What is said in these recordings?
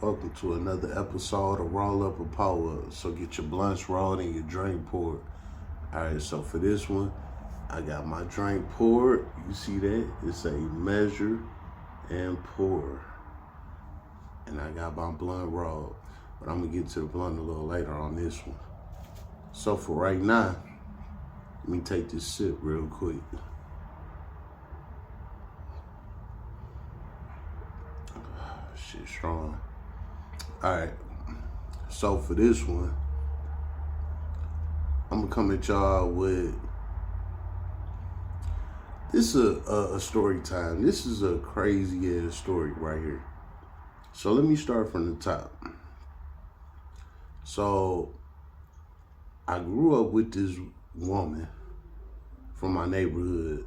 Welcome to another episode of Roll Up a Power. So get your blunts rolled and your drink poured. Alright, so for this one, I got my drink poured. You see that? It's a measure and pour. And I got my blunt rolled. But I'm going to get to the blunt a little later on this one. So for right now, let me take this sip real quick. Shit strong. Alright, so for this one, I'm gonna come at y'all with, this is a story time. This is a crazy ass story right here. So let me start from the top. So I grew up with this woman from my neighborhood.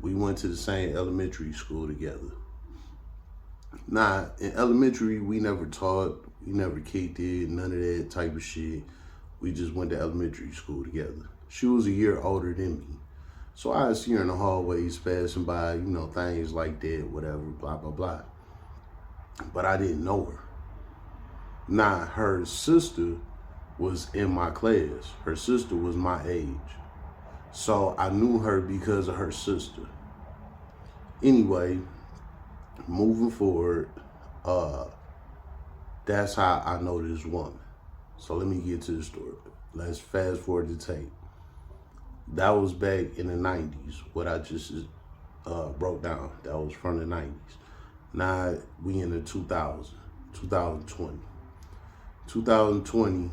We went to the same elementary school together. Nah, in elementary, we never taught, we never kicked it, none of that type of shit. We just went to elementary school together. She was a year older than me. So I see her in the hallways passing by, things like that, whatever, blah, blah, blah. But I didn't know her. Nah, her sister was in my class. Her sister was my age. So I knew her because of her sister. Anyway, moving forward, that's how I know this woman. So let me get to the story. Let's fast forward the tape. That was back in the 90s, what I just broke down. That was from the 90s. Now we in the 2020. 2020,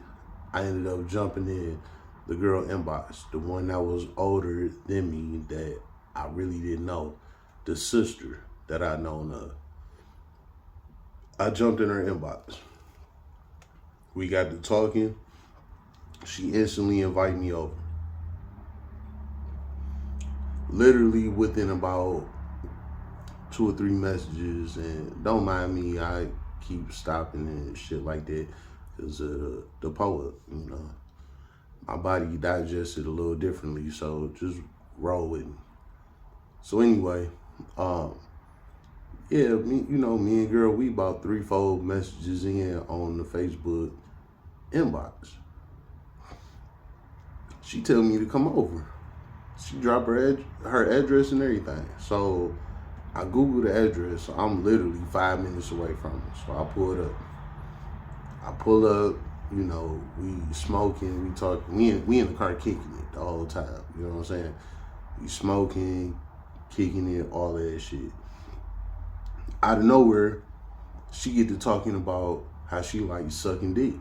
I ended up jumping in the girl inbox, the one that was older than me that I really didn't know, the sister that I known of. I jumped in her inbox. We got to talking. She instantly invited me over. Literally within about 2 or 3 messages, and don't mind me, I keep stopping and shit like that because of the poet, My body digested a little differently, so just roll with me. So anyway, yeah, me and girl, we about 3-4 messages in on the Facebook inbox. She tell me to come over. She dropped her address and everything. So I Googled the address. So I'm literally 5 minutes away from her. So I pulled up. We smoking, we talking. We in the car kicking it the whole time. You know what I'm saying? We smoking, kicking it, all that shit. Out of nowhere, she get to talking about how she likes sucking dick.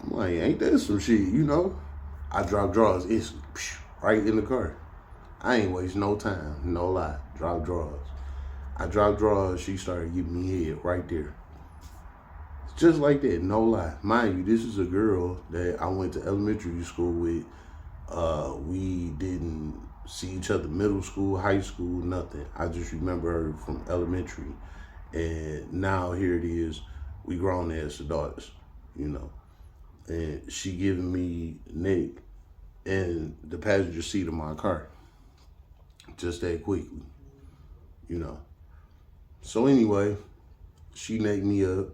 I'm like, ain't that some shit, I drop drawers, it's right in the car. I ain't waste no time, no lie, drop drawers. I drop drawers, she started giving me head right there. Just like that, no lie. Mind you, this is a girl that I went to elementary school with. We didn't see each other middle school, high school, nothing. I just remember her from elementary. And now here it is, we grown as adults, And she giving me neck in the passenger seat of my car. Just that quickly, So anyway, she necked me up.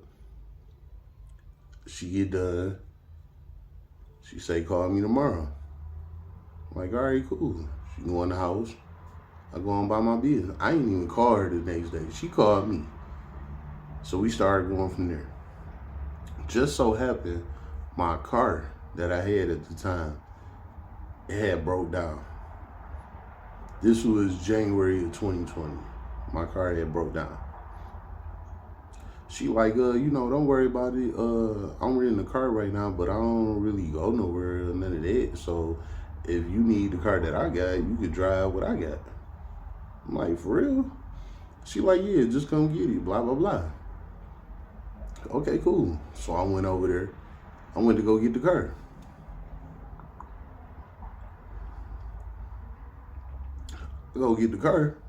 She get done. She say, call me tomorrow. I'm like, all right, cool. She go in the house. I go on by my business. I ain't even call her the next day. She called me. So we started going from there. Just so happened, my car that I had at the time, it had broke down. This was January of 2020. My car had broke down. She like, don't worry about it. I'm in the car right now, but I don't really go nowhere or none of that. So if you need the car that I got, you could drive what I got. I'm like, for real? She like, yeah, just come get it, blah, blah, blah. Okay, cool. So I went over there. I went to go get the car. I go get the car.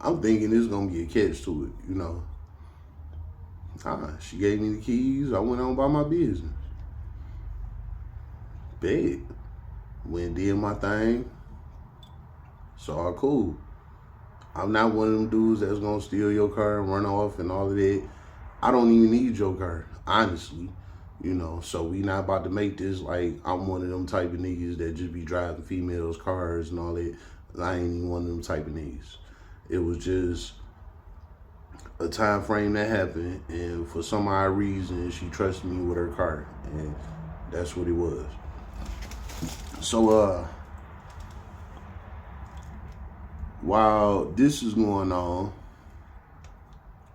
I'm thinking there's gonna be a catch to it, She gave me the keys. I went on by my business. Bet. Went and did my thing. So all cool. I'm not one of them dudes that's gonna steal your car and run off and all of that. I don't even need your car, honestly. You know, so we not about to make this like I'm one of them type of niggas that just be driving females' cars and all that. I ain't even one of them type of niggas. It was just a time frame that happened, and for some odd reason, she trusted me with her car, and that's what it was. So, while this is going on,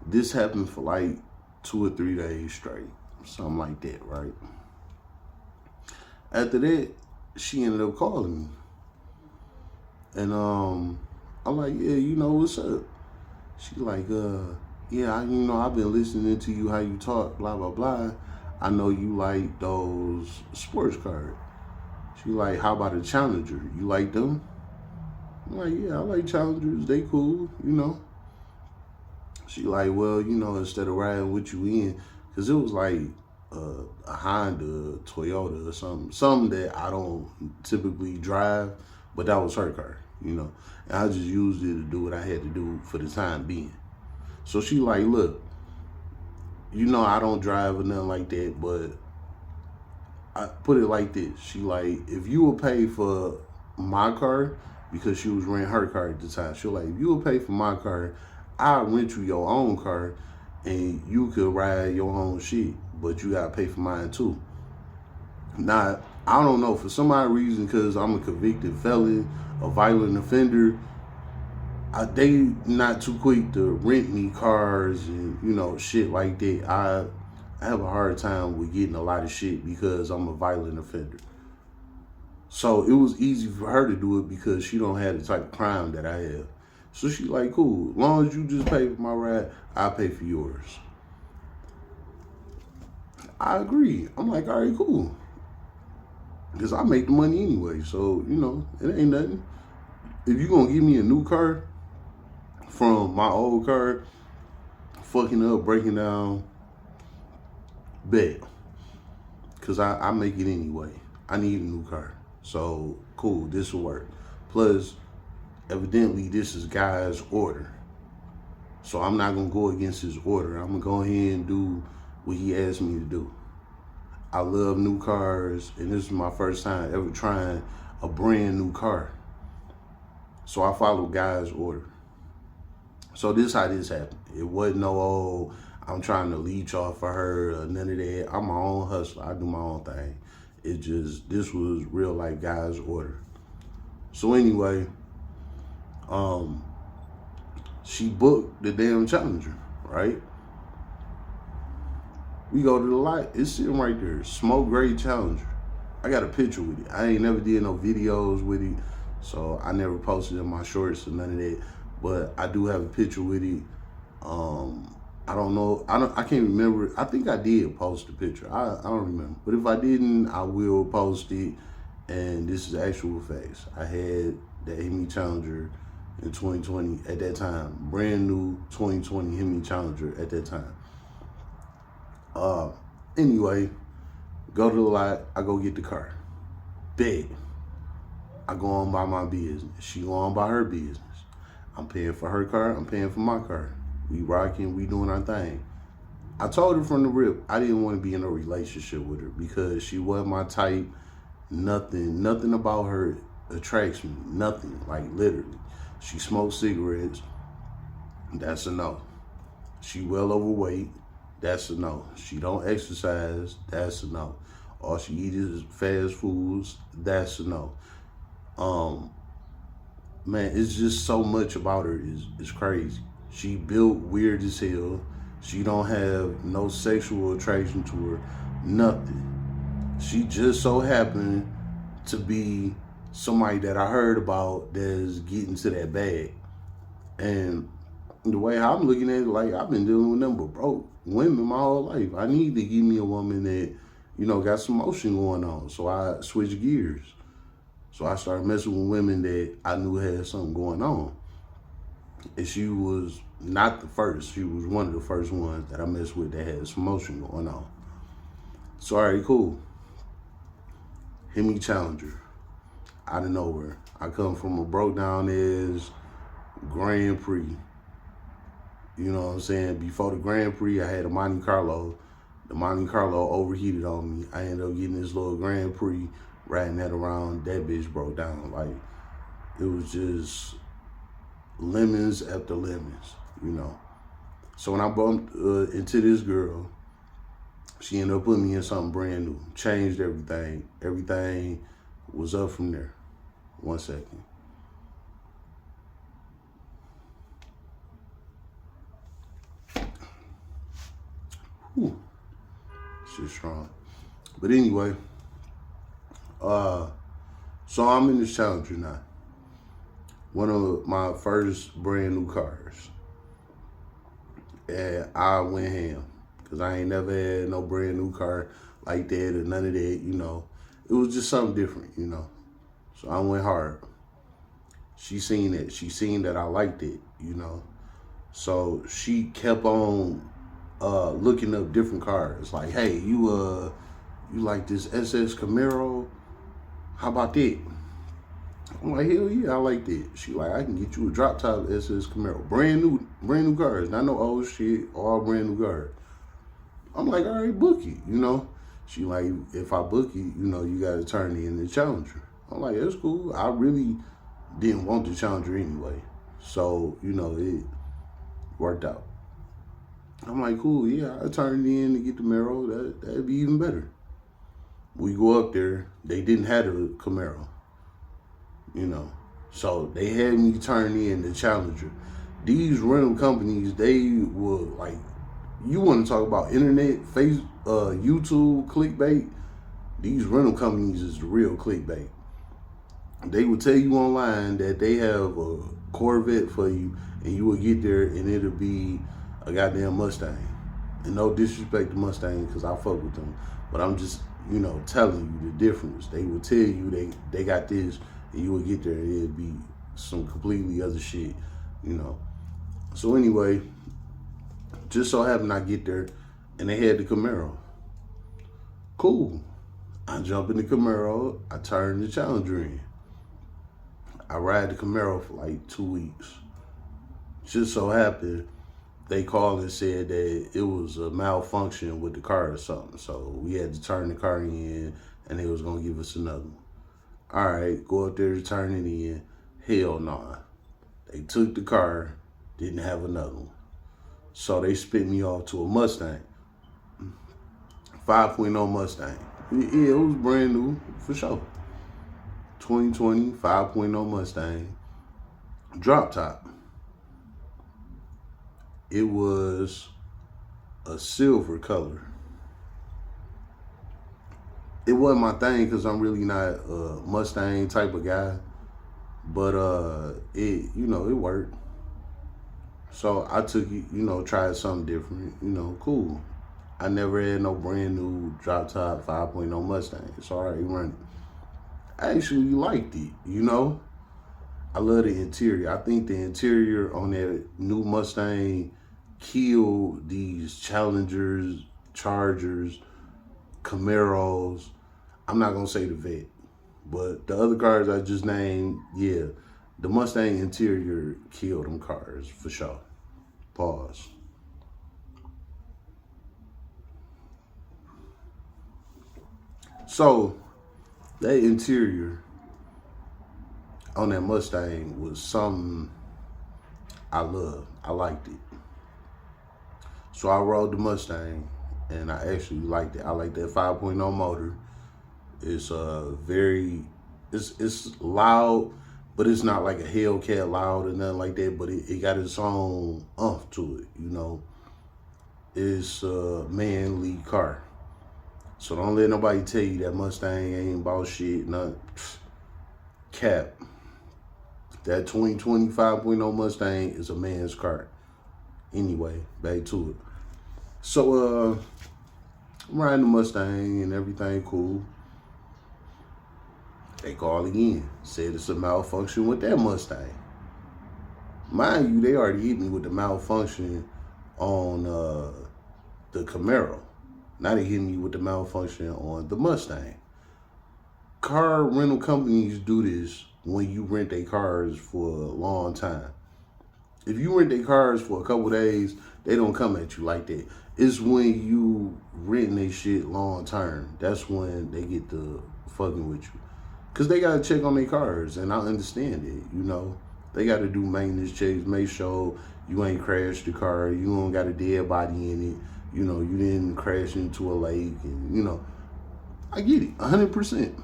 this happened for like 2 or 3 days straight, something like that, right? After that, she ended up calling me, and I'm like, yeah, you know what's up? She like, yeah, I've been listening to you, how you talk, blah, blah, blah. I know you like those sports cards. She like, how about a Challenger? You like them? I'm like, yeah, I like Challengers. They cool, you know. She like, well, you know, instead of riding with you in, because it was like a Honda, Toyota or something that I don't typically drive, but that was her car, you know. And I just used it to do what I had to do for the time being. So she like, look, you know, I don't drive or nothing like that, but I put it like this. She like, if you will pay for my car, because she was renting her car at the time, she like, if you will pay for my car, I'll rent you your own car and you could ride your own shit, but you gotta pay for mine too. Now, I don't know, for some odd reason, because I'm a convicted felon, a violent offender, they not too quick to rent me cars and, you know, shit like that. I have a hard time with getting a lot of shit because I'm a violent offender. So it was easy for her to do it because she don't have the type of crime that I have. So she like, cool, as long as you just pay for my ride, I'll pay for yours. I agree. I'm like, all right, cool. Because I make the money anyway, so, you know, it ain't nothing. If you gonna give me a new car from my old car, fucking up, breaking down, bet. Because I make it anyway. I need a new car. So, cool, this will work. Plus, evidently, this is Guy's order. So I'm not going to go against his order. I'm going to go ahead and do what he asked me to do. I love new cars, and this is my first time ever trying a brand new car. So I followed Guy's order. So this is how this happened. It wasn't no, oh, I'm trying to leech off for her or none of that. I'm my own hustler. I do my own thing. It just, this was real like Guy's order. So anyway, she booked the damn Challenger, right? We go to the lot. It's sitting right there. Smoke gray Challenger. I got a picture with it. I ain't never did no videos with it, so I never posted in my shorts or none of that. But I do have a picture with it. I don't know. I can't remember. I think I did post the picture. I don't remember. But if I didn't, I will post it. And this is actual facts. I had the Hemi Challenger in 2020 at that time. Brand new 2020 Hemi Challenger at that time. Anyway, go to the lot. I go get the car. Bet. I go on by my business. She go on by her business. I'm paying for her car. I'm paying for my car. We rocking. We doing our thing. I told her from the rip, I didn't want to be in a relationship with her because she wasn't my type. Nothing about her attracts me. Nothing. Like, literally. She smokes cigarettes. That's a no. She well overweight. That's a no. She don't exercise. That's a no. All she eats is fast foods. That's a no. Man, it's just so much about her is crazy. She built weird as hell. She don't have no sexual attraction to her. Nothing. She just so happened to be somebody that I heard about that's getting to that bag. And the way I'm looking at it, like, I've been dealing with them but broke women my whole life. I need to give me a woman that, you know, got some motion going on. So I switched gears. So I started messing with women that I knew had something going on. And she was not the first. She was one of the first ones that I messed with that had some motion going on. So, all right, cool. Hemi Challenger. Out of nowhere. I come from a broke down ass Grand Prix. You know what I'm saying? Before the Grand Prix, I had a Monte Carlo. The Monte Carlo overheated on me. I ended up getting this little Grand Prix, riding that around. That bitch broke down. Like, it was just lemons after lemons, you know. So when I bumped into this girl, she ended up putting me in something brand new. Changed everything. Everything was up from there. 1 second. Whew. Shit strong. But anyway, so I'm in this Challenger now. One of my first brand new cars. And I went ham. Because I ain't never had no brand new car like that or none of that, you know. It was just something different, you know. So I went hard. She seen it. She seen that I liked it, you know. So she kept on looking up different cars. Like, hey, you like this SS Camaro? How about that? I'm like, hell yeah, I like that. She like, I can get you a drop top SS Camaro. Brand new cars. Not no old shit, all brand new cars. I'm like, all right, book it, you know. She like, if I book it, you know, you got to turn in the Challenger. I'm like, that's cool. I really didn't want the Challenger anyway. So, you know, it worked out. I'm like, cool, yeah, I turned in to get the Camaro. That'd be even better. We go up there. They didn't have a Camaro, you know. So they had me turn in the Challenger. These rental companies, they were like, you want to talk about internet, YouTube, clickbait? These rental companies is the real clickbait. They will tell you online that they have a Corvette for you, and you will get there and it'll be a goddamn Mustang. And no disrespect to Mustang, because I fuck with them, but I'm just, you know, telling you the difference. They will tell you they got this, and you will get there and it'll be some completely other shit, you know. So anyway, just so happened I get there and they had the Camaro. Cool. I jump in the Camaro, I turn the Challenger in. I ride the Camaro for like 2 weeks. Just so happened they called and said that it was a malfunction with the car or something. So we had to turn the car in and they was gonna give us another one. All right, go up there to turn it in. Hell nah. They took the car, didn't have another one. So they spit me off to a Mustang. 5.0 Mustang. Yeah, it was brand new, for sure. 2020, 5.0 Mustang. Drop top. It was a silver color. It wasn't my thing because I'm really not a Mustang type of guy. But it, you know, it worked. So I took it, you know, tried something different, you know, cool. I never had no brand new drop top 5.0 Mustang. It's already running. I actually liked it, you know. I love the interior. I think the interior on that new Mustang killed these Challengers, Chargers, Camaros. I'm not gonna say the Vet, but the other cars I just named, yeah, the Mustang interior killed them cars for sure. Pause. So that interior on that Mustang was something I loved. I liked it. So I rode the Mustang and I actually liked it. I like that 5.0 motor. It's it's loud, but it's not like a Hellcat loud or nothing like that, but it got its own umph to it, you know. It's a manly car. So don't let nobody tell you that Mustang ain't about shit, nothing. Cap. That 2020 5.0 Mustang is a man's car. Anyway, back to it. So, I'm riding the Mustang and everything cool. They called again. Said it's a malfunction with that Mustang. Mind you, they already hit me with the malfunction on the Camaro. Now they hit me with the malfunction on the Mustang. Car rental companies do this when you rent their cars for a long time. If you rent their cars for a couple days, they don't come at you like that. It's when you renting their shit long term. That's when they get to fucking with you. Cause they gotta check on their cars, and I understand it. You know, they gotta do maintenance checks, make sure you ain't crashed the car, you don't got a dead body in it. You know, you didn't crash into a lake, and you know, I get it, 100%.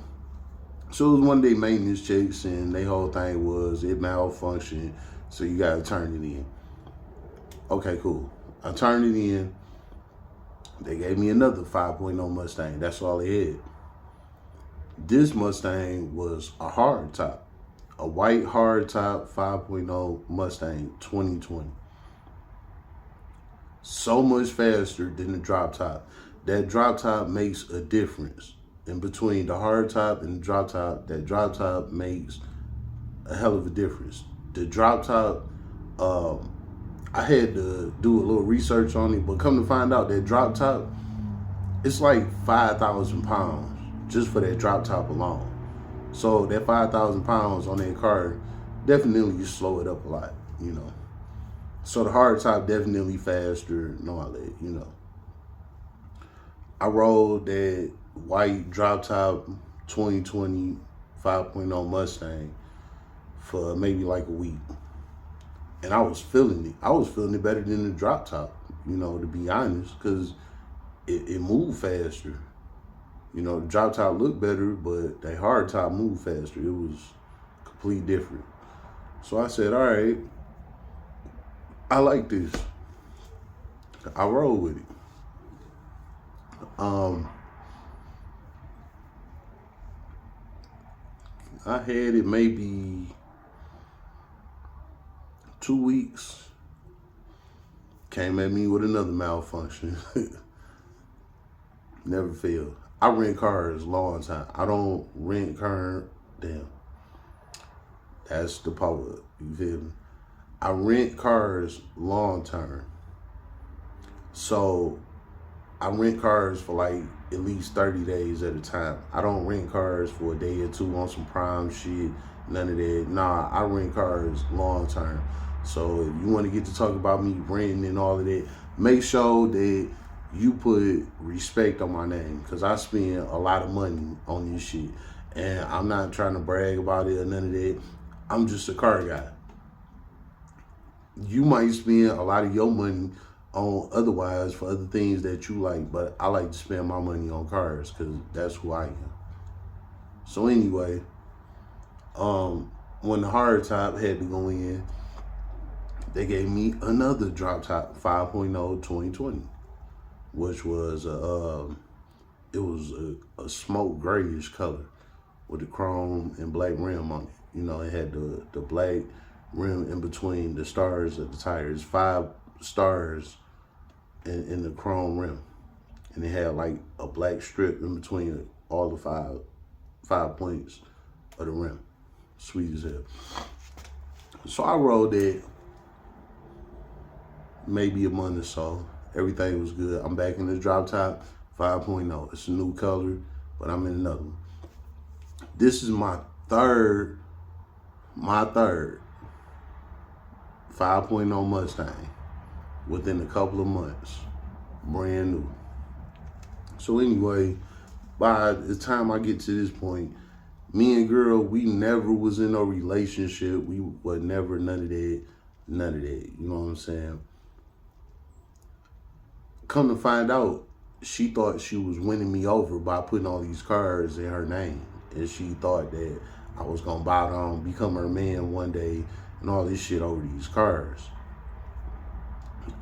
So it was one day maintenance checks, and their whole thing was it malfunctioned, so you gotta turn it in. Okay, cool. I turned it in. They gave me another 5.0 Mustang. That's all they had. This Mustang was a hard top, a white hard top 5.0 Mustang 2020. So much faster than the drop top. That drop top makes a difference. In between the hard top and the drop top, that drop top makes a hell of a difference. The drop top, I had to do a little research on it, but come to find out that drop top, it's like 5,000 pounds just for that drop top alone. So that 5,000 pounds on that car, definitely you slow it up a lot, you know. So the hard top definitely faster and all that, you know. I rode that white drop top 2020 5.0 Mustang for maybe like a week. And I was feeling it. I was feeling it better than the drop top, you know, to be honest, because it moved faster. You know, the drop top looked better, but that hard top moved faster. It was completely different. So I said, all right, I like this. I roll with it. I had it maybe 2 weeks. Came at me with another malfunction. Never failed. I rent cars long time. I don't rent car. Damn. That's the power. You feel me? I rent cars long term. So I rent cars for like at least 30 days at a time. I don't rent cars for a day or two on some prime shit. None of that. Nah, I rent cars long term. So if you want to get to talk about me renting and all of that, make sure that you put respect on my name, because I spend a lot of money on this shit. And I'm not trying to brag about it or none of that. I'm just a car guy. You might spend a lot of your money on otherwise for other things that you like, but I like to spend my money on cars because that's who I am. So anyway, when the hard top had to go in, they gave me another drop top 5.0 2020, which was it was a smoke grayish color with the chrome and black rim on it. You know, it had the black rim in between the stars of the tires, 5 stars in the chrome rim, and it had like a black strip in between all the five points of the rim. Sweet as hell. So I rode it maybe a month or so. Everything was good. I'm back in the drop top 5.0. It's a new color, but I'm in another one. This is my third 5.0 Mustang within a couple of months. Brand new. So anyway, by the time I get to this point, me and girl, we never was in a relationship. We were never none of that. You know what I'm saying? Come to find out, she thought she was winning me over by putting all these cars in her name. And she thought that I was gonna bow down, become her man one day, and all this shit over these cars.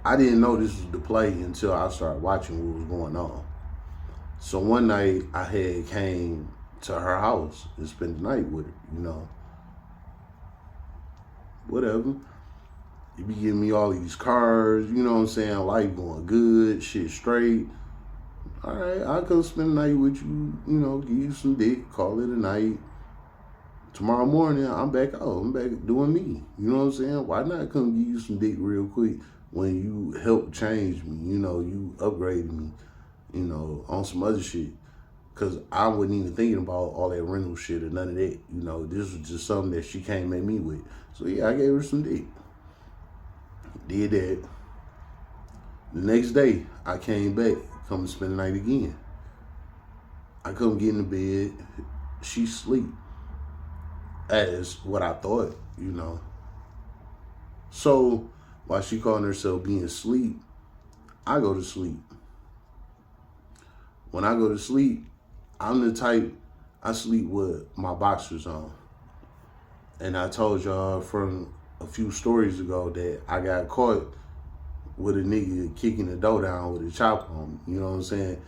I didn't know this was the play until I started watching what was going on. So one night I had came to her house and spent the night with her, you know. Whatever. You be giving me all these cars, you know what I'm saying? Life going good, shit straight. All right, I'll come spend the night with you, you know, give you some dick, call it a night. Tomorrow morning, I'm back out. I'm back doing me. You know what I'm saying? Why not come give you some dick real quick when you helped change me? You know, you upgraded me, you know, on some other shit. Because I wasn't even thinking about all that rental shit or none of that. You know, this was just something that she came at me with. So, yeah, I gave her some dick. Did that. The next day, I came back, come to spend the night again. I come get in the bed. She sleep. As what I thought, you know. So, while she calling herself being asleep, I go to sleep. When I go to sleep, I'm the type, I sleep with my boxers on. And I told y'all from a few stories ago that I got caught with a nigga kicking the door down with a chop on me. You know what I'm saying?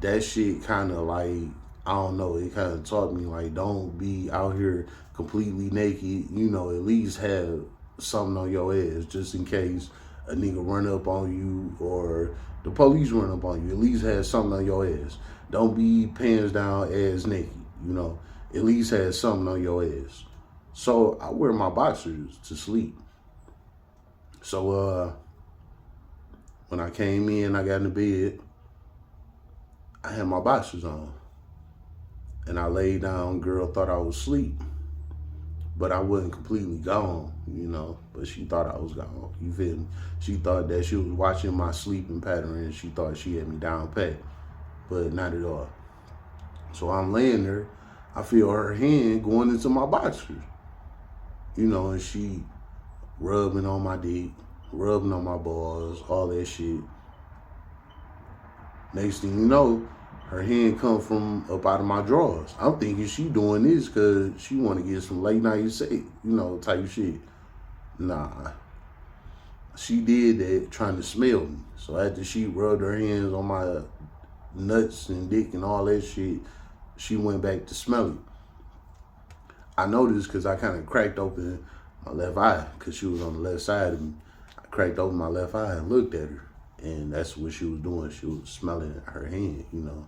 That shit kind of like, I don't know, it kind of taught me like, don't be out here completely naked. You know, at least have something on your ass just in case a nigga run up on you or the police run up on you. At least have something on your ass. Don't be pants down, ass naked. You know, at least have something on your ass. So I wear my boxers to sleep. So when I came in, I got in the bed, I had my boxers on. And I laid down, girl thought I was asleep. But I wasn't completely gone, you know. But she thought I was gone, you feel me? She thought that she was watching my sleeping pattern and she thought she had me down pat. But not at all. So I'm laying there, I feel her hand going into my boxers. You know, and she rubbing on my dick, rubbing on my balls, all that shit. Next thing you know, her hand come from up out of my drawers. I'm thinking she doing this because she want to get some late night sex, you know, type shit. Nah. She did that trying to smell me. So after she rubbed her hands on my nuts and dick and all that shit, she went back to smell it. I noticed because I kind of cracked open my left eye because she was on the left side of me. I cracked open my left eye and looked at her. And that's what she was doing. She was smelling her hand, you know,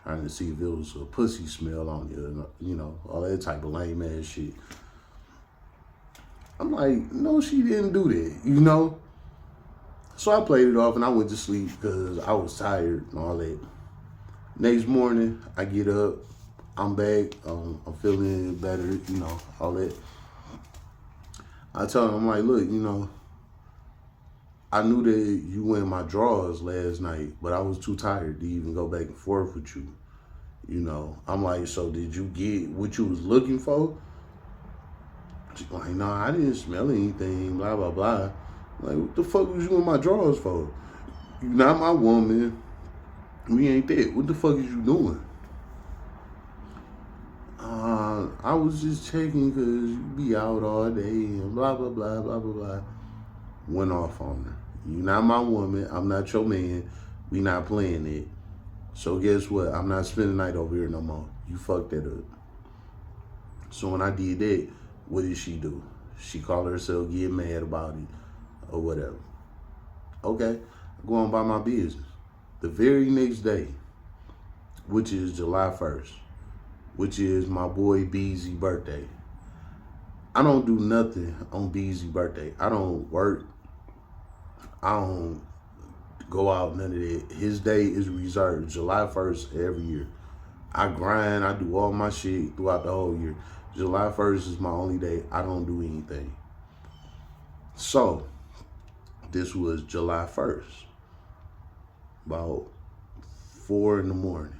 trying to see if it was a pussy smell on you know, all that type of lame ass shit. I'm like, no, she didn't do that, you know? So I played it off and I went to sleep because I was tired and all that. Next morning, I get up. I'm back, I'm feeling better, you know, all that. I tell him, I'm like, look, you know, I knew that you went in my drawers last night, but I was too tired to even go back and forth with you. You know, I'm like, so did you get what you was looking for? She's like, no, I didn't smell anything, blah, blah, blah. I'm like, what the fuck was you in my drawers for? You're not my woman. We ain't that. What the fuck is you doing? I was just checking because you be out all day and blah, blah, blah, blah, blah, blah. Went off on her. You're not my woman. I'm not your man. We not playing it. So guess what? I'm not spending the night over here no more. You fucked that up. So when I did that, what did she do? She called herself getting mad about it or whatever. Okay, I go on by my business. The very next day, which is July 1st, which is my boy Beezy's birthday. I don't do nothing on Beezy's birthday. I don't work. I don't go out, none of that. His day is reserved July 1st every year. I grind, I do all my shit throughout the whole year. July 1st is my only day. I don't do anything. So, this was July 1st, about 4 in the morning.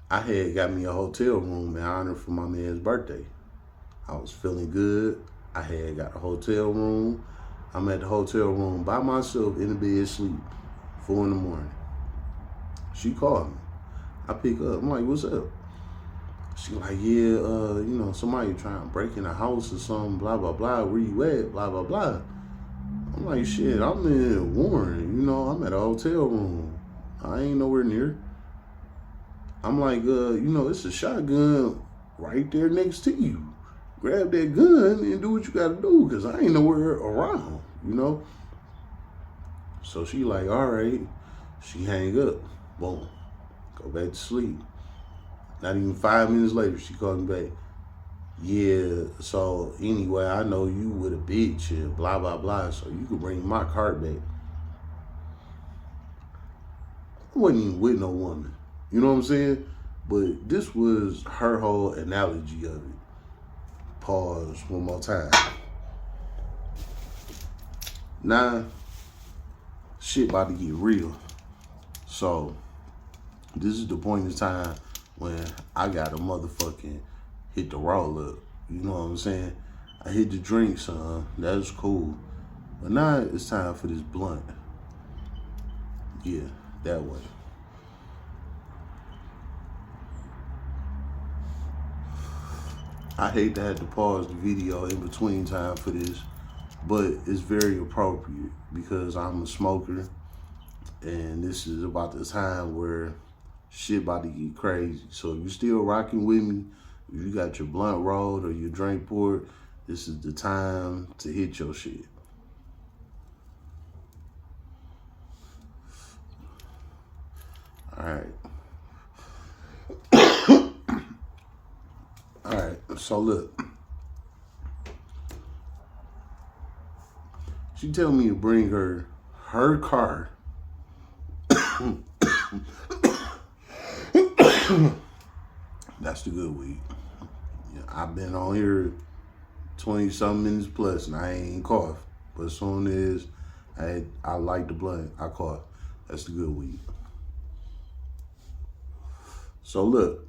I had got me a hotel room in honor for my man's birthday. I was feeling good. I had got a hotel room. I'm at the hotel room by myself in the bed sleep, 4 in the morning. She called me. I pick up. I'm like, what's up? She like, yeah, you know, somebody trying to break in the house or something, blah, blah, blah. Where you at? Blah, blah, blah. I'm like, shit, I'm in Warren. You know, I'm at a hotel room. I ain't nowhere near. I'm like, you know, it's a shotgun right there next to you. Grab that gun and do what you gotta do, because I ain't nowhere around, you know? So she like, all right. She hang up. Boom. Go back to sleep. Not even 5 minutes later, she called me back. Yeah, so anyway, I know you with a bitch and blah, blah, blah, so you can bring my cart back. I wasn't even with no woman. You know what I'm saying? But this was her whole analogy of it. Pause one more time. Now, shit about to get real. So, this is the point in time when I got to motherfucking hit the roll up. You know what I'm saying? I hit the drink, son. That was cool. But now it's time for this blunt. Yeah, that way. I hate to have to pause the video in between time for this, but it's very appropriate because I'm a smoker and this is about the time where shit about to get crazy. So if you still rocking with me, if you got your blunt rolled or your drink poured, this is the time to hit your shit. All right. All right, so look. She tell me to bring her car. That's the good weed. Yeah, I've been on here 20-something minutes plus and I ain't cough. But as soon as I like the blunt, I cough. That's the good weed. So look,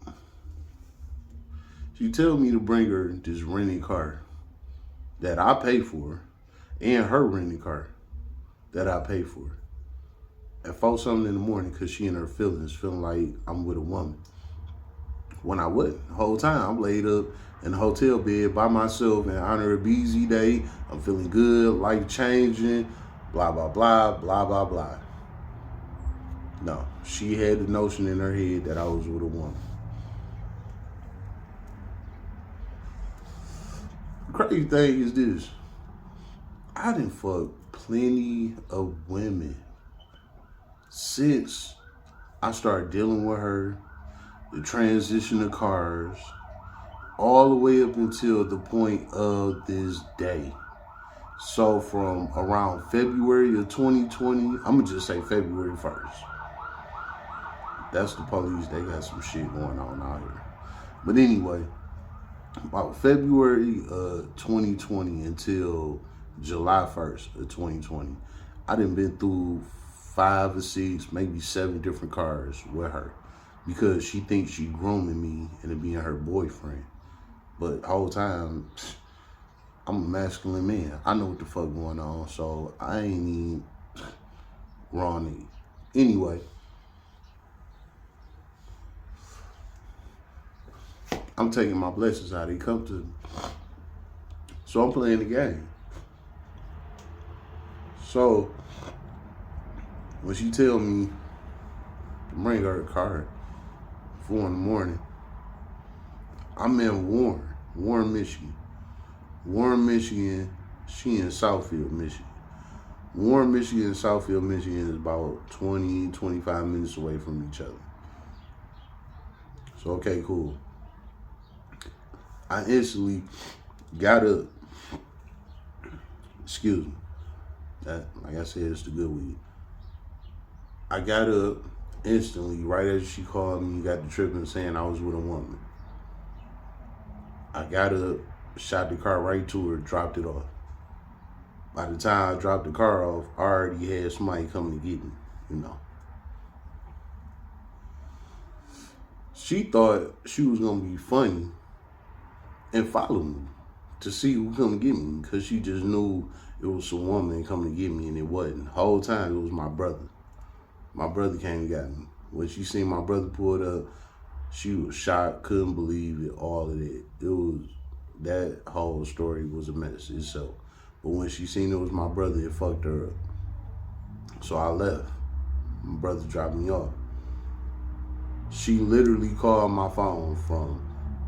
she tell me to bring her this rented car that I pay for and her rented car that I pay for at 4-something in the morning because she in her feelings, feeling like I'm with a woman. When I wasn't. The whole time I'm laid up in a hotel bed by myself in honor of BZ Day. I'm feeling good, life changing, blah, blah, blah, blah, blah, blah. No, she had the notion in her head that I was with a woman. The crazy thing is this. I done fucked plenty of women since I started dealing with her, the transition of cars, all the way up until the point of this day. So from around February of 2020, I'm gonna just say February 1st. That's the police, they got some shit going on out here. But anyway, about February 2020 until July 1st of 2020, I done been through 5 or 6, maybe 7 different cars with her because she thinks she grooming me into being her boyfriend. But the whole time, I'm a masculine man. I know what the fuck going on, so I ain't even wrong. Anyway, I'm taking my blessings how they come to me. So I'm playing the game. So when she tell me to bring her a car at 4 in the morning, I'm in Warren, Michigan. Warren, Michigan, she in Southfield, Michigan. Warren, Michigan and Southfield, Michigan is about 20, 25 minutes away from each other. So, okay, cool. I instantly got up. Excuse me. That, like I said, it's the good weed. I got up instantly, right as she called me, got the tripping saying I was with a woman. I got up, shot the car right to her, dropped it off. By the time I dropped the car off, I already had somebody coming to get me, you know. She thought she was gonna be funny and follow me to see who come get me because she just knew it was some woman coming to get me and it wasn't. The whole time it was my brother. My brother came and got me. When she seen my brother pulled up, she was shocked, couldn't believe it, all of it. That whole story was a mess itself. But when she seen it was my brother, it fucked her up. So I left. My brother dropped me off. She literally called my phone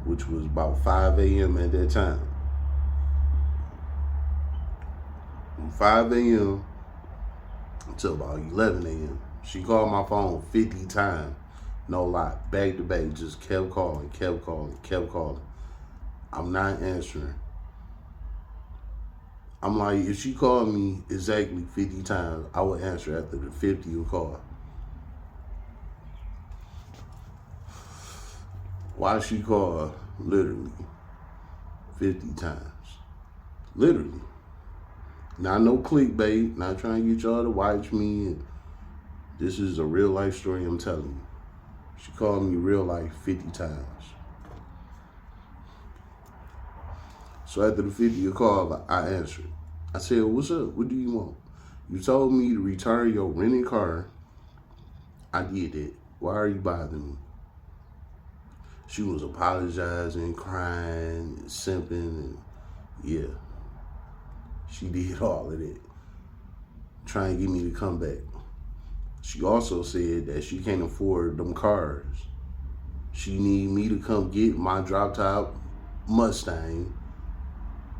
which was about 5 a.m. at that time. From 5 a.m. until about 11 a.m. She called my phone 50 times. No lie, back to back, just kept calling. I'm not answering. I'm like, if she called me exactly 50 times, I would answer after the 50th call. Why she called literally 50 times. Literally. Not no clickbait, not trying to get y'all to watch me. This is a real life story I'm telling you. She called me real life 50 times. So after the 50th call, I answered. I said, what's up? What do you want? You told me to return your rented car. I did it. Why are you bothering me? She was apologizing, crying, simping, and yeah. She did all of that. Trying to get me to come back. She also said that she can't afford them cars. She need me to come get my drop top Mustang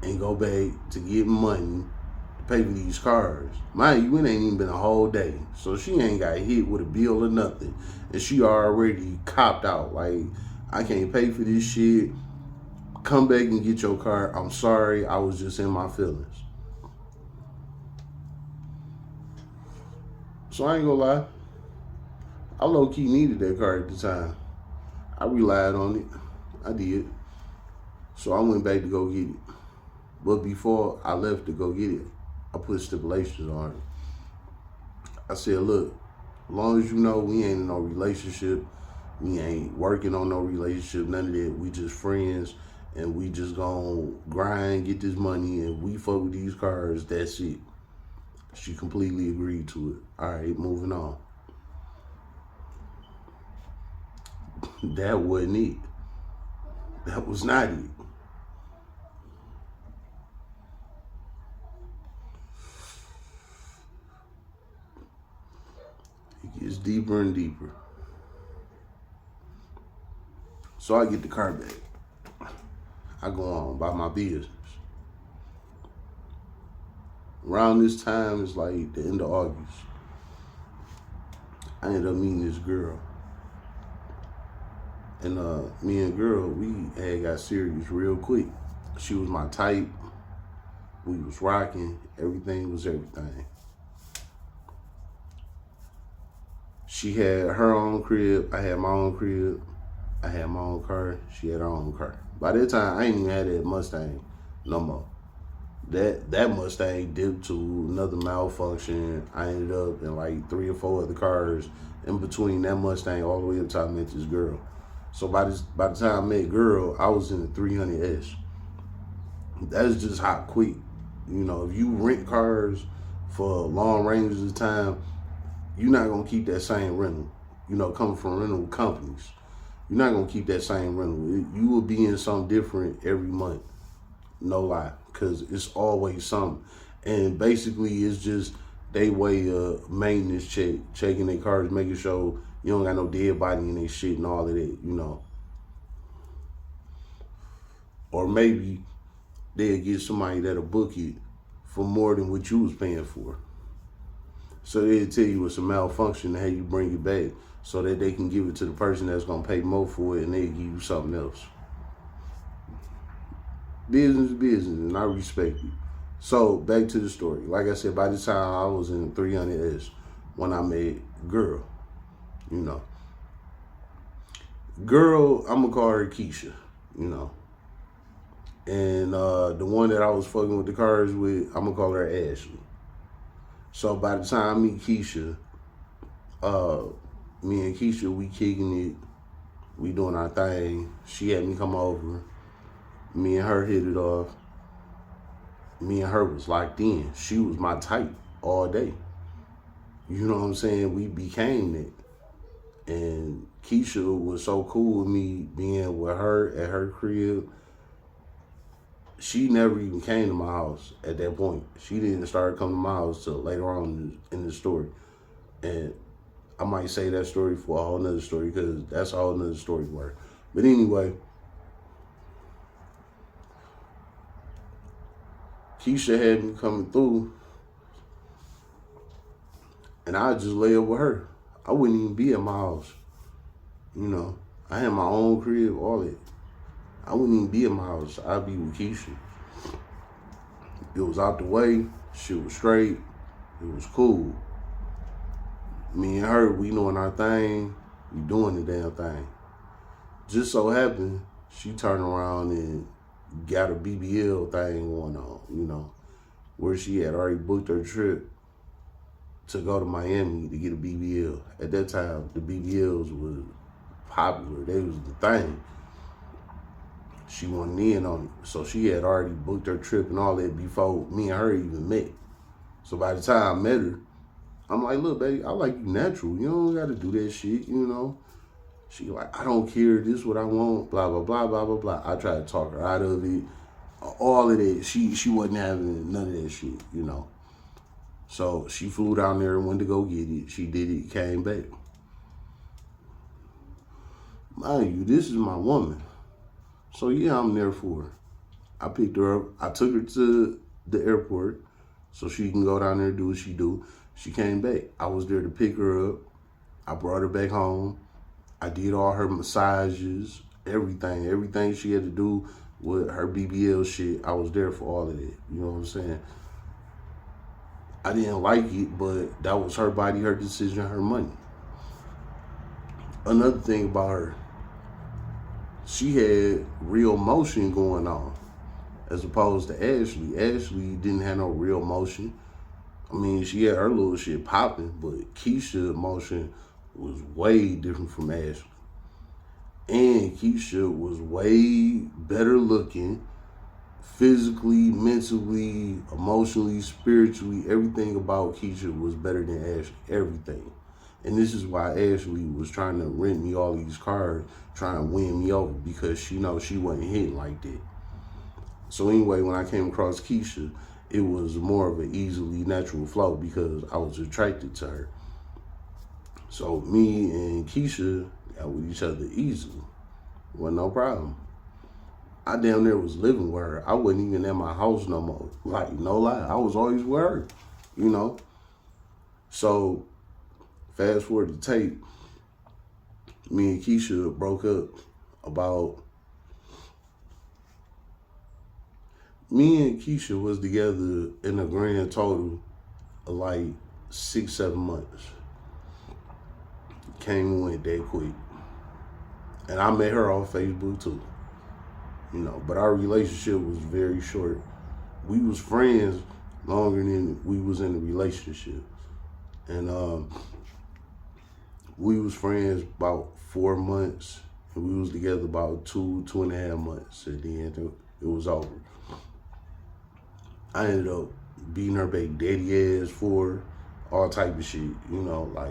and go back to get money to pay for these cars. Mind you, it ain't even been a whole day. So she ain't got hit with a bill or nothing. And she already copped out. Like, I can't pay for this shit. Come back and get your car. I'm sorry. I was just in my feelings. So I ain't gonna lie. I low-key needed that car at the time. I relied on it. I did. So I went back to go get it. But before I left to go get it, I put stipulations on it. I said, look, as long as you know we ain't in no relationship, we ain't working on no relationship, none of that. We just friends, and we just gonna grind, get this money, and we fuck with these cars, that's it. She completely agreed to it. All right, moving on. That wasn't it. That was not it. It gets deeper and deeper. So I get the car back. I go on about my business. Around this time, it's like the end of August. I ended up meeting this girl. And me and girl, we had got serious real quick. She was my type. We was rocking. Everything was everything. She had her own crib. I had my own crib. I had my own car. She had her own car. By that time, I ain't even had that Mustang no more. That Mustang dipped to another malfunction. I ended up in like 3 or 4 other cars in between that Mustang all the way up to I met this girl. So by the time I met girl, I was in the 300S. That's just how quick. You know, if you rent cars for long ranges of time, you're not gonna keep that same rental. You know, coming from rental companies, you're not gonna keep that same rental. You will be in something different every month. No lie, because it's always something. And basically, it's just they way of maintenance checking their cars, making sure you don't got no dead body in their shit and all of that, you know. Or maybe they'll get somebody that'll book it for more than what you was paying for. So they'll tell you it's a malfunction and how you bring it back so that they can give it to the person that's gonna pay more for it and they'll give you something else. Business is business, and I respect it. So back to the story. Like I said, by the time I was in 300S when I met girl, you know. Girl, I'm gonna call her Keisha, you know. And the one that I was fucking with the cars with, I'm gonna call her Ashley. So by the time I meet Keisha, me and Keisha, we kicking it, we doing our thing. She had me come over. Me and her hit it off. Me and her was locked in. She was my type all day. You know what I'm saying? We became it. And Keisha was so cool with me being with her at her crib. She never even came to my house at that point. She didn't start coming to my house till later on in the story. And I might say that story for a whole nother story because that's a whole nother story for her. But anyway, Keisha had me coming through, and I just lay up with her. I wouldn't even be at my house. You know, I had my own crib, all that. I wouldn't even be at my house. I'd be with Keisha. It was out the way. Shit was straight. It was cool. Me and her, we doing our thing. We doing the damn thing. Just so happened, she turned around and got a BBL thing going on, you know. where she had already booked her trip to go to Miami to get a BBL. At that time, the BBLs was popular. They was the thing. She wasn't in on it. So she had already booked her trip and all that before me and her even met. So by the time I met her, I'm like, look, baby, I like you natural. You don't got to do that shit, you know. She like, I don't care. This is what I want. Blah, blah, blah, blah, blah, blah. I tried to talk her out of it. All of that. She wasn't having none of that shit, you know. So she flew down there and went to go get it. She did it, came back. Mind you, this is my woman. So yeah, I'm there for her. I picked her up. I took her to the airport so she can go down there and do what she do. She came back. I was there to pick her up. I brought her back home. I did all her massages, everything. Everything she had to do with her BBL shit, I was there for all of it. You know what I'm saying? I didn't like it, but that was her body, her decision, her money. Another thing about her, she had real motion going on as opposed to Ashley. Ashley didn't have no real motion. I mean, she had her little shit popping, but Keisha's motion was way different from Ashley. And Keisha was way better looking, physically, mentally, emotionally, spiritually. Everything about Keisha was better than Ashley. Everything. And this is why Ashley was trying to rent me all these cars, trying to win me over, because she knows she wasn't hitting like that. So anyway, when I came across Keisha, it was more of an easily natural flow because I was attracted to her. So me and Keisha got with each other easily. Wasn't no problem. I damn near was living with her. I wasn't even at my house no more. Like, no lie. I was always with her, you know? So, fast forward to tape, me and Keisha broke up about... Me and Keisha was together in a grand total of like 6-7 months. Came and went that quick. And I met her on Facebook too. You know, but our relationship was very short. We was friends longer than we was in a relationship. And we was friends about 4 months, and we was together about 2.5 months. At the end, it was over. I ended up beating her baby daddy ass for all type of shit. You know, like,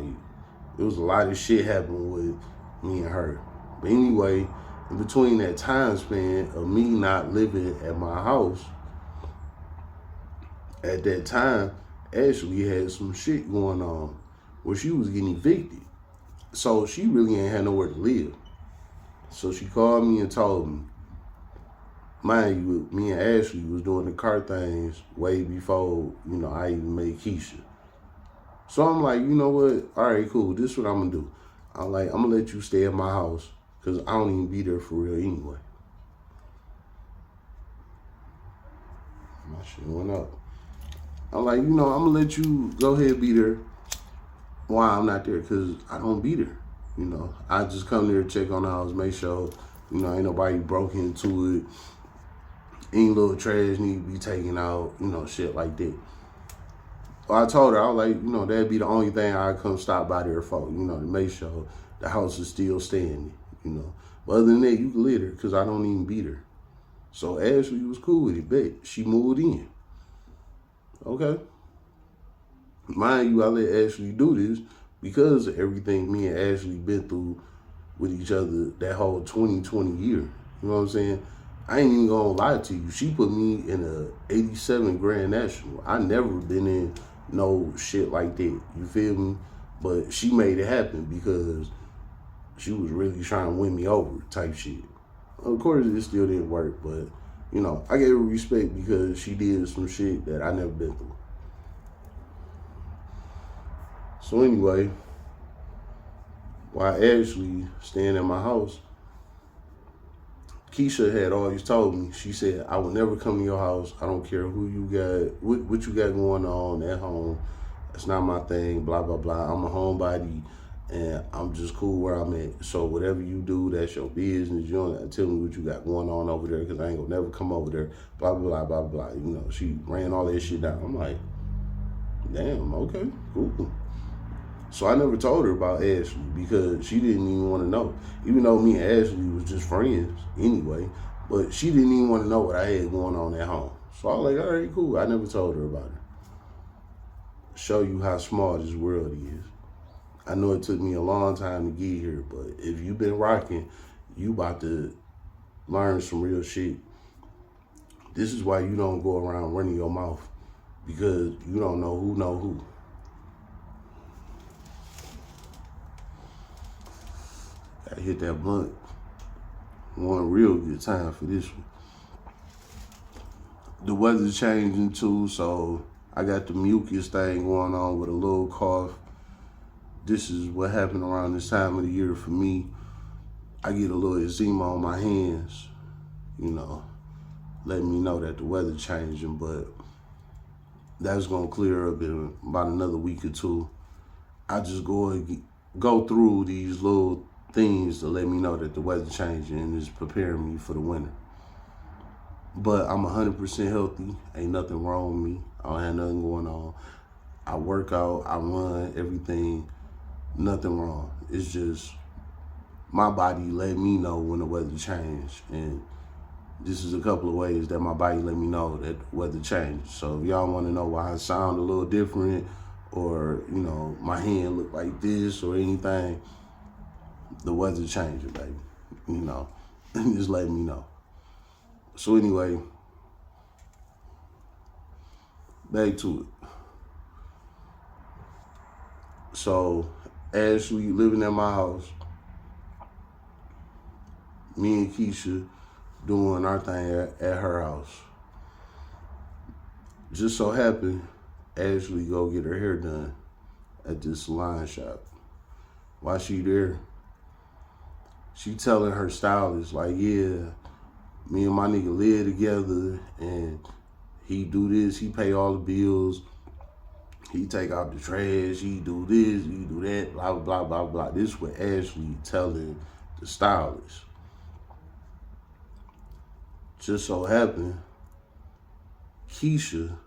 it was a lot of shit happening with me and her. But anyway, in between that time span of me not living at my house, at that time, Ashley had some shit going on where she was getting evicted. So she really ain't had nowhere to live. So she called me and told me, mind you, me and Ashley was doing the car things way before, you know, I even made Keisha. So I'm like, you know what? All right, cool. This is what I'm going to do. I'm like, I'm going to let you stay at my house because I don't even be there for real anyway. My shit went up. I'm like, you know, I'm going to let you go ahead and be there while I'm not there because I don't be there. You know, I just come there, check on the house, make sure, you know, ain't nobody broke into it. Any little trash need to be taken out, you know, shit like that. Well, I told her, I was like, you know, that'd be the only thing I come stop by there for, you know, to make sure the house is still standing, you know. But other than that, you can live there because I don't even be there. So Ashley was cool with it, bet. She moved in. Okay. Mind you, I let Ashley do this because of everything me and Ashley been through with each other that whole 2020 year. You know what I'm saying? I ain't even gonna lie to you. She put me in a 87 Grand National. I never been in no shit like that. You feel me? But she made it happen because she was really trying to win me over type shit. Of course, it still didn't work, but, you know, I gave her respect because she did some shit that I never been through. So anyway, while Ashley staying at my house, Keisha had always told me, she said, I will never come to your house. I don't care who you got, what you got going on at home. It's not my thing, blah, blah, blah. I'm a homebody, And I'm just cool where I'm at. So whatever you do, that's your business. You don't tell me what you got going on over there because I ain't gonna never come over there. Blah, blah, blah, blah, blah. You know, she ran all that shit down. I'm like, damn, okay, cool. So I never told her about Ashley because she didn't even want to know. Even though me and Ashley was just friends anyway, but she didn't even want to know what I had going on at home. So I was like, all right, cool. I never told her about it. Show you how small this world is. I know it took me a long time to get here, but if you've been rocking, you about to learn some real shit. This is why you don't go around running your mouth, because you don't know who. Gotta hit that blunt. One real good time for this one. The weather's changing too, so I got the mucus thing going on with a little cough. This is what happened around this time of the year for me. I get a little eczema on my hands, you know, letting me know that the weather changing, but that's gonna clear up in about another week or two. I just go through these little things to let me know that the weather changing and is preparing me for the winter. But I'm 100% healthy. Ain't nothing wrong with me. I don't have nothing going on. I work out, I run, everything. Nothing wrong. It's just my body let me know when the weather changed, and this is a couple of ways that my body let me know that the weather changed. So if y'all want to know why I sound a little different, or you know my hand look like this or anything, the weather changing, baby. You know, just let me know. So anyway, back to it. So Ashley living at my house, me and Keisha doing our thing at her house. Just so happened, Ashley go get her hair done at this salon shop. While she there, she telling her stylist, like, yeah, me and my nigga live together, and he do this, he pay all the bills, he take out the trash, he do this, he do that, blah, blah, blah, blah. This is what Ashley telling the stylist. Just so happened, Keisha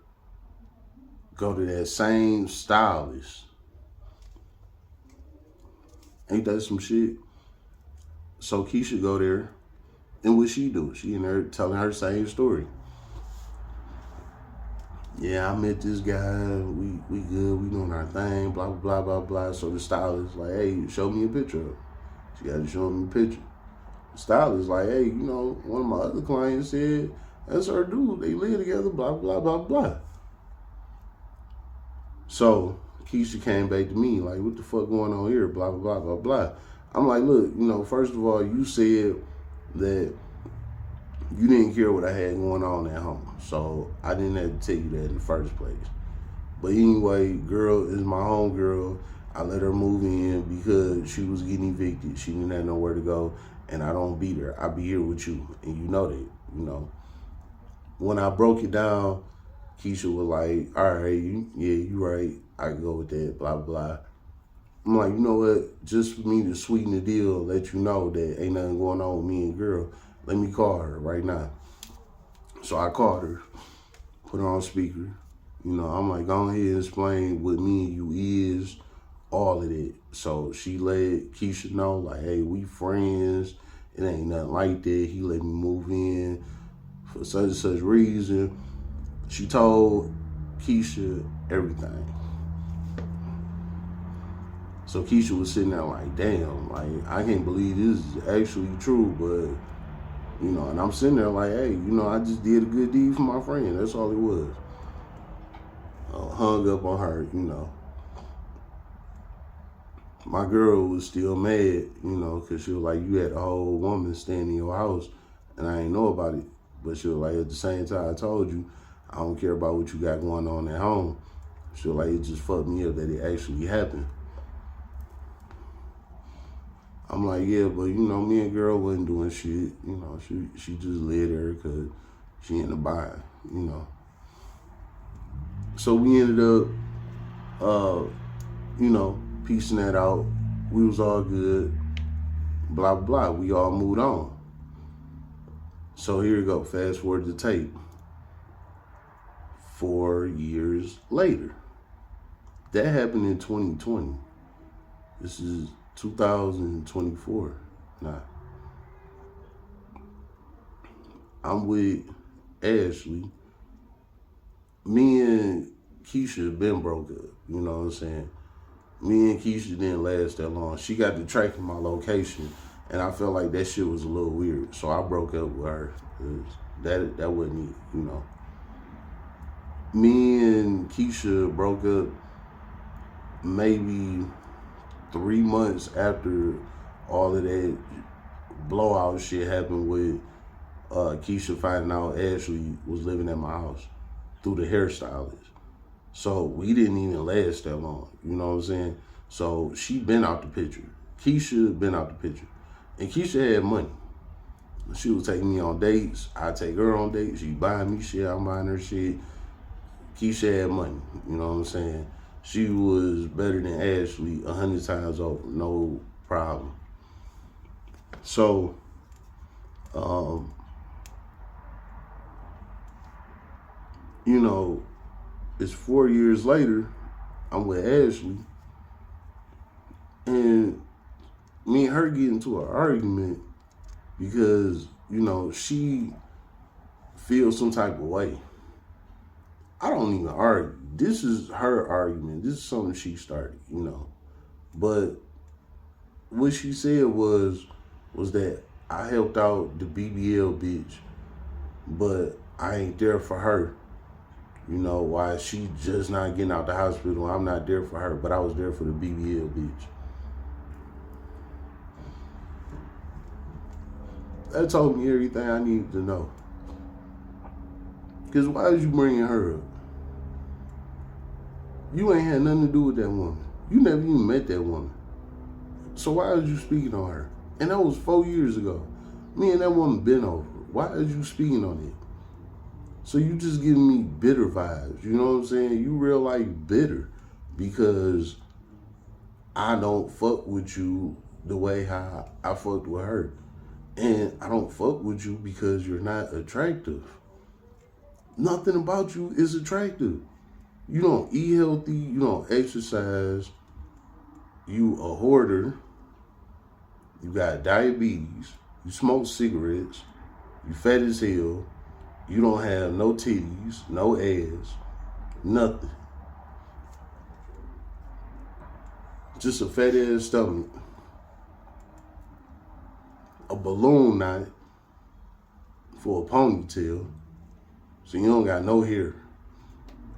go to that same stylist. Ain't that some shit? So Keisha go there, and what she do? She in there telling her same story. Yeah, I met this guy, we good, we doing our thing, blah, blah, blah, blah. So the stylist like, hey, show me a picture of it. She got to show him a picture. The stylist like, hey, you know, one of my other clients said, that's her dude, they live together, blah, blah, blah, blah. So Keisha came back to me like, what the fuck going on here, blah, blah, blah, blah, blah. I'm like, look, you know, first of all, you said that you didn't care what I had going on at home. So I didn't have to tell you that in the first place. But anyway, girl is my home girl. I let her move in because she was getting evicted. She didn't have nowhere to go, and I don't be there. I be here with you, and you know that, you know. When I broke it down, Keisha was like, all right, yeah, you right. I can go with that, blah, blah. I'm like, you know what? Just for me to sweeten the deal, let you know that ain't nothing going on with me and girl, let me call her right now. So I called her, put her on speaker. You know, I'm like, go ahead and explain what me and you is, all of it. So she let Keisha know, like, hey, we friends. It ain't nothing like that. He let me move in for such and such reason. She told Keisha everything. So Keisha was sitting there like, damn, like, I can't believe this is actually true, but, you know, and I'm sitting there like, hey, you know, I just did a good deed for my friend. That's all it was. Hung up on her, you know. My girl was still mad, you know, because she was like, you had a whole woman staying in your house, and I ain't know about it. But she was like, at the same time, I told you, I don't care about what you got going on at home. She was like, it just fucked me up that it actually happened. I'm like, yeah, but, you know, me and girl wasn't doing shit. You know, she just lived there because she in the bind, you know. So we ended up, you know, piecing that out. We was all good. Blah, blah. We all moved on. So here you go. Fast forward the tape. 4 years later. That happened in 2020. This is 2024. Nah. I'm with Ashley. Me and Keisha been broke up. You know what I'm saying? Me and Keisha didn't last that long. She got to tracking my location, and I felt like that shit was a little weird. So I broke up with her. That wasn't it, you know. Me and Keisha broke up maybe 3 months after all of that blowout shit happened with Keisha finding out Ashley was living at my house through the hairstylist. So we didn't even last that long, you know what I'm saying? So she been out the picture. Keisha been out the picture. And Keisha had money. She was taking me on dates. I take her on dates. She buying me shit. I'm buying her shit. Keisha had money, you know what I'm saying? She was better than Ashley 100 times over, no problem. So, you know, it's 4 years later, I'm with Ashley, and me and her get into an argument because, you know, she feels some type of way. I don't even argue. This is her argument. This is something she started, you know. But what she said was that I helped out the BBL bitch, but I ain't there for her. You know, why she just not getting out the hospital, I'm not there for her, but I was there for the BBL bitch. That told me everything I needed to know. Because why is you bringing her up? You ain't had nothing to do with that woman. You never even met that woman. So why is you speaking on her? And that was 4 years ago. Me and that woman been over. Why is you speaking on it? So you just giving me bitter vibes. You know what I'm saying? You real life bitter because I don't fuck with you the way how I fucked with her. And I don't fuck with you because you're not attractive. Nothing about you is attractive. You don't eat healthy, you don't exercise, you a hoarder, you got diabetes, you smoke cigarettes, you fat as hell, you don't have no titties, no ass, nothing. Just a fat ass stomach, a balloon knot for a ponytail, so you don't got no hair.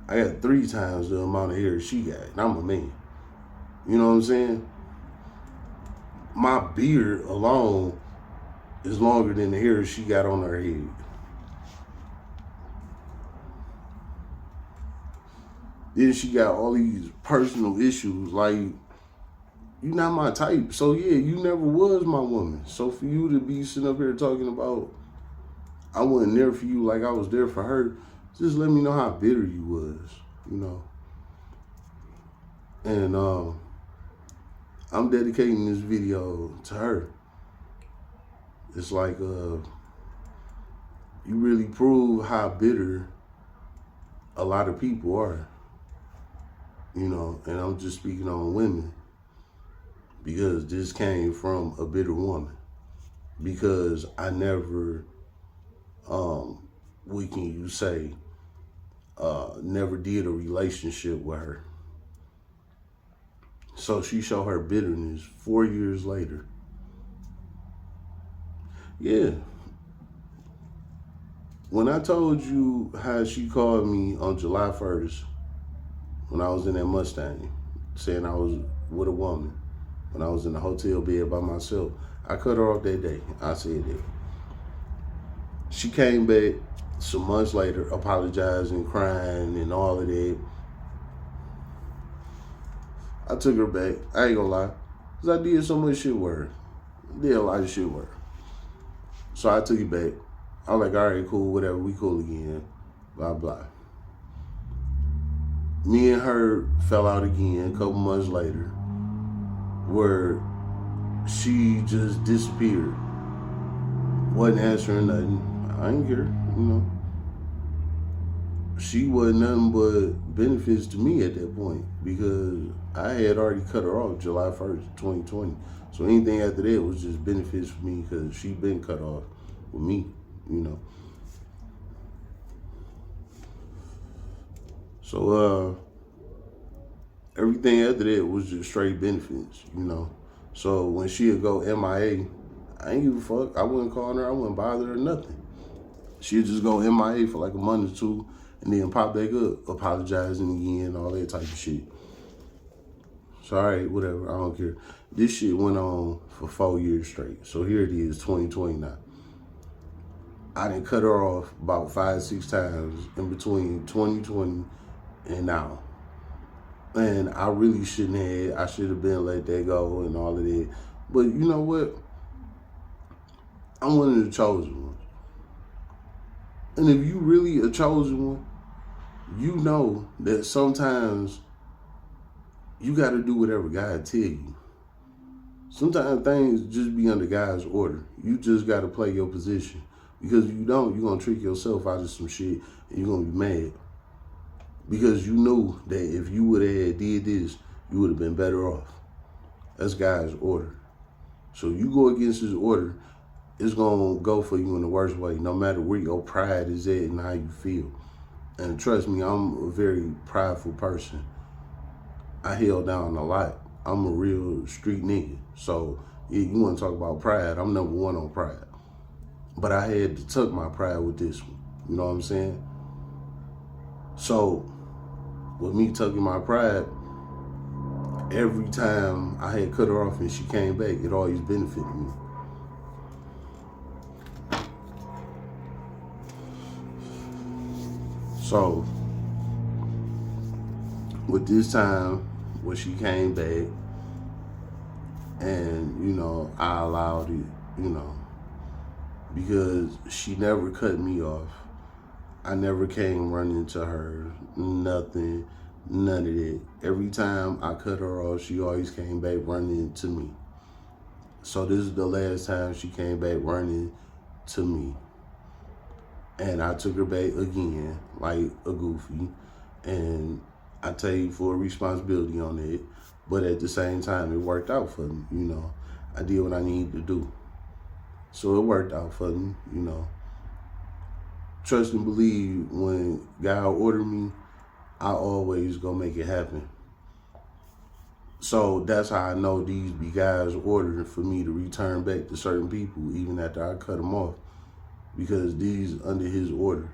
I got 3 times the amount of hair she got, and I'm a man. You know what I'm saying? My beard alone is longer than the hair she got on her head. Then she got all these personal issues, like, you not my type. So yeah, you never was my woman. So for you to be sitting up here talking about I wasn't there for you like I was there for her, just let me know how bitter you was, you know. And I'm dedicating this video to her. It's like you really prove how bitter a lot of people are, you know. And I'm just speaking on women because this came from a bitter woman, because I never what can you say, never did a relationship with her. So she showed her bitterness 4 years later. Yeah. When I told you how she called me on July 1st, when I was in that Mustang, saying I was with a woman, when I was in the hotel bed by myself, I cut her off that day. I said that. She came back some months later, apologizing, crying, and all of that. I took her back. I ain't gonna lie. Because I did so much shit with her. I did a lot of shit with her. So I took it back. I was like, all right, cool, whatever. We cool again. Blah, blah. Me and her fell out again a couple months later. where she just disappeared. Wasn't answering nothing. I ain't care, you know. She wasn't nothing but benefits to me at that point because I had already cut her off July 1st, 2020. So anything after that was just benefits for me because she been cut off with me, you know. So everything after that was just straight benefits, you know. So when she'd go MIA, I ain't give a fuck. I wouldn't call her. I wouldn't bother her, nothing. She'd just go MIA for like a month or two and then pop back up, apologizing again, all that type of shit. So, all right, whatever. I don't care. This shit went on for 4 years straight. So here it is, 2020 now. I done cut her off about 5, 6 times in between 2020 and now. And I really shouldn't have. I should have been let that go and all of that. But you know what? I'm one of the chosen ones. And if you really a chosen one, you know that sometimes you got to do whatever God tell you. Sometimes things just be under God's order. You just got to play your position. Because if you don't, you're going to trick yourself out of some shit and you're going to be mad. Because you knew that if you would have did this, you would have been better off. That's God's order. So you go against his order, it's going to go for you in the worst way, no matter where your pride is at and how you feel. And trust me, I'm a very prideful person. I held down a lot. I'm a real street nigga. So yeah, you want to talk about pride, I'm number one on pride. But I had to tuck my pride with this one. You know what I'm saying? So with me tucking my pride, every time I had cut her off and she came back, it always benefited me. So with this time when she came back and, you know, I allowed it, you know, because she never cut me off. I never came running to her, nothing, none of that. Every time I cut her off, she always came back running to me. So this is the last time she came back running to me. And I took her back again, like a goofy. And I take full responsibility on it. But at the same time, it worked out for me, you know. I did what I needed to do. So it worked out for me, you know. Trust and believe when God ordered me, I always gonna make it happen. So that's how I know these be God's ordering for me to return back to certain people even after I cut them off. Because these under his orders.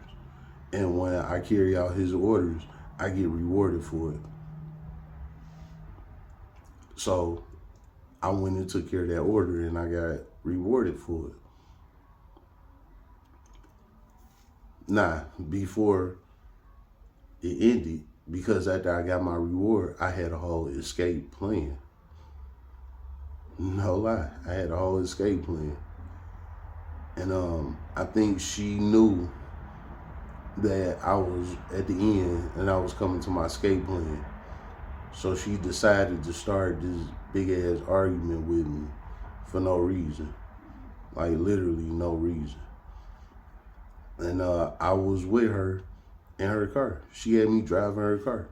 And when I carry out his orders, I get rewarded for it. So I went and took care of that order and I got rewarded for it. Nah, before it ended, because after I got my reward, I had a whole escape plan. No lie, I had a whole escape plan. And I think she knew that I was at the end and I was coming to my escape plan. So she decided to start this big ass argument with me for no reason. Like literally no reason. And I was with her in her car. She had me driving her car.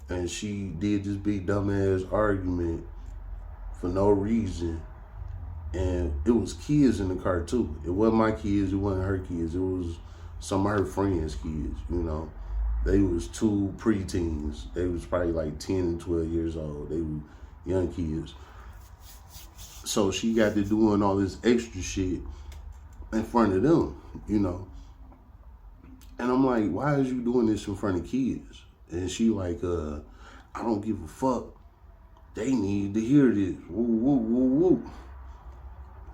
And she did this big dumbass argument for no reason. And it was kids in the car too. It wasn't my kids, it wasn't her kids. It was some of her friends' kids, you know. They was 2 preteens. They was probably like 10 and 12 years old. They were young kids. So she got to doing all this extra shit in front of them, you know. And I'm like, why is you doing this in front of kids? And she like, I don't give a fuck. They need to hear this. Woo, woo, woo, woo.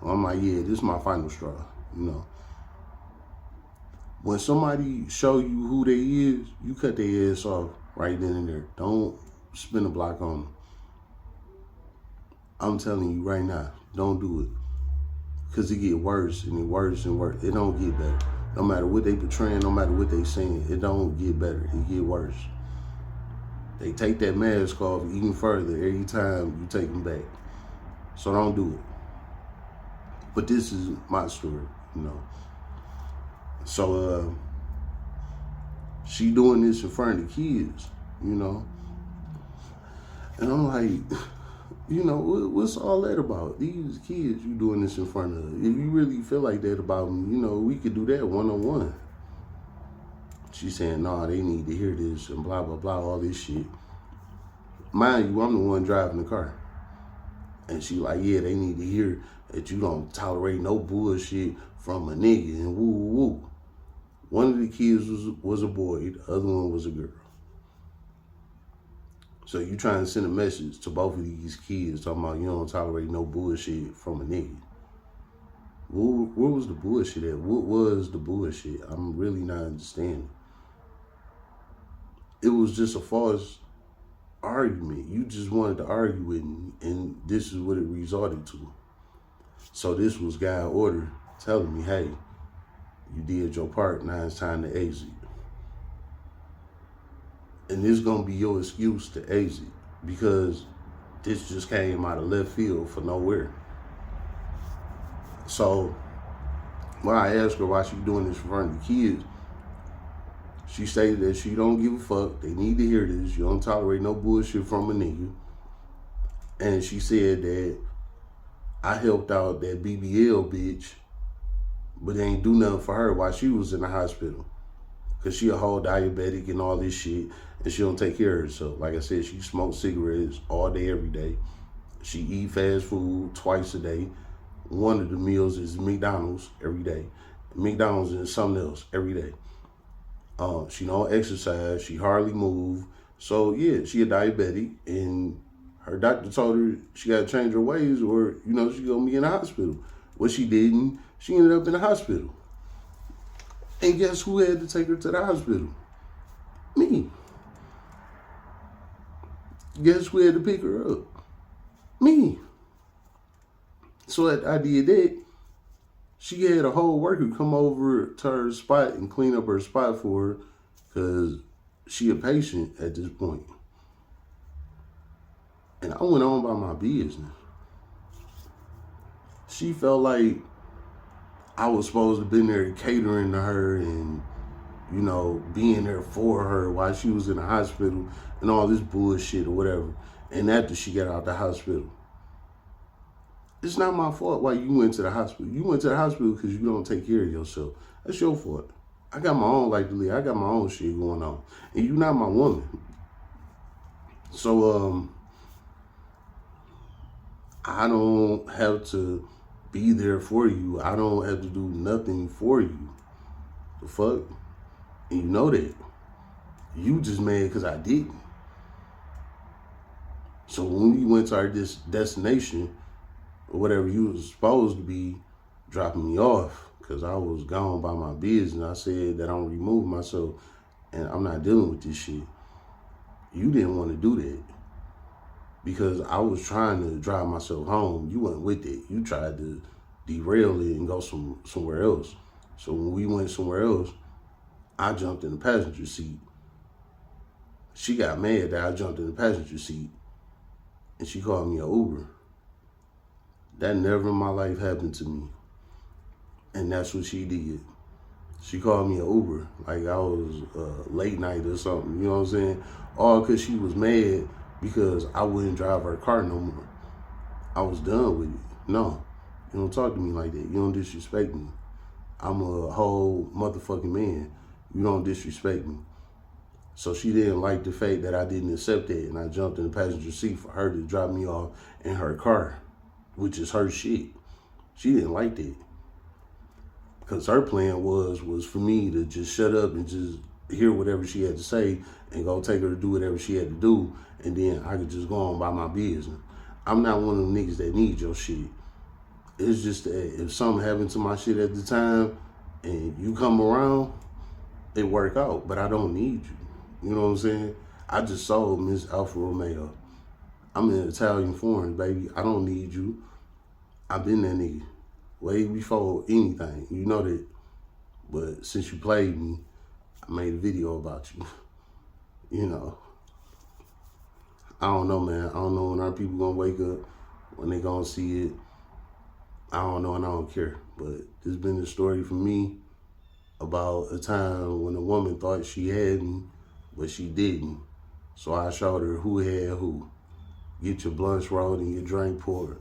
I'm like, yeah, this is my final straw, you know. When somebody show you who they is, you cut their ass off right then and there. Don't spin a block on them. I'm telling you right now, don't do it. Because it get worse and it worse and worse. It don't get better. No matter what they portraying, no matter what they saying, it don't get better. It get worse. They take that mask off even further every time you take them back. So don't do it. But this is my story, you know. So she doing this in front of the kids, you know. And I'm like, you know, what's all that about? These kids you doing this in front of. If you really feel like that about me, you know, we could do that one-on-one. She's saying, nah, they need to hear this and blah, blah, blah, all this shit. Mind you, I'm the one driving the car. And she like, yeah, they need to hear that you don't tolerate no bullshit from a nigga and woo, woo, woo. One of the kids was a boy, the other one was a girl. So you trying to send a message to both of these kids talking about you don't tolerate no bullshit from a nigga. Where was the bullshit at? What was the bullshit? I'm really not understanding. It was just a false argument. You just wanted to argue with me, and this is what it resorted to. So this was God order telling me, hey, you did your part, now it's time to exit. And this is going to be your excuse to exit because this just came out of left field for nowhere. So when I asked her why she doing this in front of the kids, she stated that she don't give a fuck. They need to hear this. You don't tolerate no bullshit from a nigga. And she said that I helped out that BBL bitch, but they ain't do nothing for her while she was in the hospital. Because she a whole diabetic and all this shit, and she don't take care of herself. Like I said, she smokes cigarettes all day, every day. She eat fast food twice a day. One of the meals is McDonald's every day. McDonald's and something else every day. She don't exercise. She hardly move. So yeah, she a diabetic, and her doctor told her she got to change her ways, or you know she gonna be in the hospital. Well, she didn't. She ended up in the hospital. And guess who had to take her to the hospital? Me. Guess who had to pick her up? Me. So I did that. She had a whole worker come over to her spot and clean up her spot for her because she a patient at this point. And I went on by my business. She felt like I was supposed to have been there catering to her and, you know, being there for her while she was in the hospital and all this bullshit or whatever. And after she got out the hospital. It's not my fault why you went to the hospital. You went to the hospital because you don't take care of yourself. That's your fault. I got my own life to live. I got my own shit going on. And you're not my woman. So, I don't have to be there for you. I don't have to do nothing for you. The fuck? And you know that. You just mad because I didn't. So when we went to our destination, or whatever you was supposed to be dropping me off, because I was gone by my business, I said that I'm removing myself and I'm not dealing with this shit. You didn't want to do that because I was trying to drive myself home. You went with it. You tried to derail it and go somewhere else. So when we went somewhere else, I jumped in the passenger seat. She got mad that I jumped in the passenger seat and she called me an Uber. That never in my life happened to me. And that's what she did. She called me an Uber, like I was late night or something, you know what I'm saying? All because she was mad because I wouldn't drive her car no more. I was done with it. No, you don't talk to me like that. You don't disrespect me. I'm a whole motherfucking man. You don't disrespect me. So she didn't like the fact that I didn't accept it and I jumped in the passenger seat for her to drop me off in her car, which is her shit. She didn't like that. Because her plan was for me to just shut up and just hear whatever she had to say and go take her to do whatever she had to do, and then I could just go on by my business. I'm not one of them niggas that need your shit. It's just that if something happened to my shit at the time and you come around, it work out, but I don't need you. You know what I'm saying? I just sold Miss Alfa Romeo. I'm in Italian foreign, baby. I don't need you. I've been that nigga way before anything. You know that. But since you played me, I made a video about you. You know. I don't know, man. I don't know when our people gonna wake up, when they gonna see it. I don't know, and I don't care. But it's been a story for me about a time when a woman thought she had me, but she didn't. So I showed her who had who. Get your blunts rolled and your drink poured.